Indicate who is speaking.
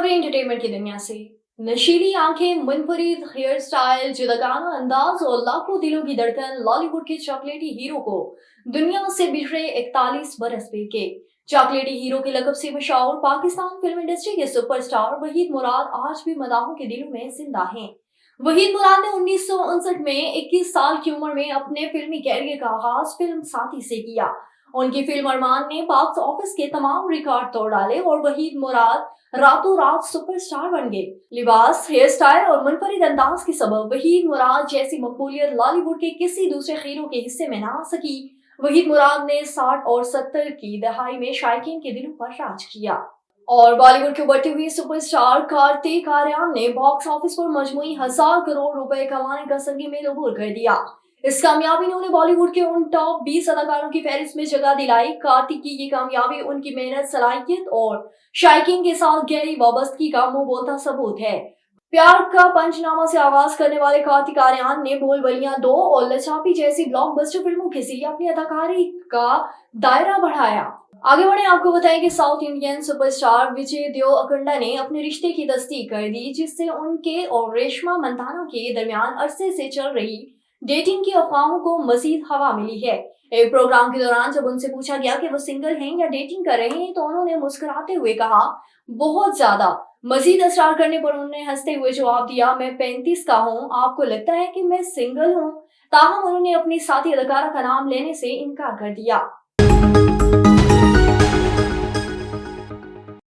Speaker 1: खबरें एंटरटेनमेंट की दुनिया से। नशीली आंखें, मुनफरिद हेयर स्टाइल, जुदागाना अंदाज और लाखों दिलों की धड़कन, लॉलीवुड के चॉकलेटी हीरो को दुनिया से बिछड़े 41 बरस बीत गए। चॉकलेटी हीरो के लकब से मशहूर पाकिस्तान फिल्म इंडस्ट्री के सुपरस्टार वहीद मुराद आज भी मदाहों के दिलों में जिंदा हैं। वहीद मुराद ने 1959 में 21 साल की उम्र में अपने फिल्मी कैरियर का आगाज फिल्म साथी से किया। उनकी फिल्म अरमान ने बॉक्स ऑफिस के तमाम रिकॉर्ड तोड़ डाले और वहीद मुराद रातों रात सुपरस्टार बन गए। लिबास, हेयर स्टाइल और मुनफरिद अंदाज के सबब वहीद मुराद जैसी मकबूलियत लॉलीवुड के किसी दूसरे हीरो के हिस्से में ना आ सकी। वहीद मुराद ने 60 और 70 की दहाई में शायकीन के दिलों पर राज किया। और बॉलीवुड के बढ़ते हुए सुपरस्टार कार्तिक आर्यन ने बॉक्स ऑफिस पर मजमूई 1000 करोड़ रुपए कमाने का संगी मेल अबूर कर दिया। इस कामयाबी ने उन्हें बॉलीवुड के उन टॉप 20 अदाकारों की फहरिस्त में जगह दिलाई। कार्तिक की ये कामयाबी उनकी मेहनत, सलाहियत और शायकीन के साथ गहरी वाबस्तगी का मुंह बोलता सबूत है। प्यार का पंचनामा से आगाज करने वाले कार्तिक आर्यन ने बोलबलियां 2 और लचापी जैसी ब्लॉकबस्टर फिल्मों के जरिए अपनी अदाकारी का दायरा बढ़ाया। आगे बढ़े, आपको बताएं कि south Indian superstar Vijay Deverakonda ने अपने रिश्ते की तस्दीक कर दी, जिससे उनके और रेशमा मंदाना के दरमियान अरसे से चल रही डेटिंग की अफवाहों को मजीद हवा मिली है। एक प्रोग्राम के दौरान जब उनसे पूछा गया कि वो सिंगल हैं या डेटिंग कर रहे हैं, तो उन्होंने मुस्कुराते हुए कहा, बहुत ज्यादा। मजीद असरार करने पर उन्होंने हंसते हुए जवाब दिया, मैं 35 का हूँ, आपको लगता है कि मैं सिंगल हूँ। ताहम उन्होंने अपनी साथी अदाकारा का नाम लेने से इनकार कर दिया।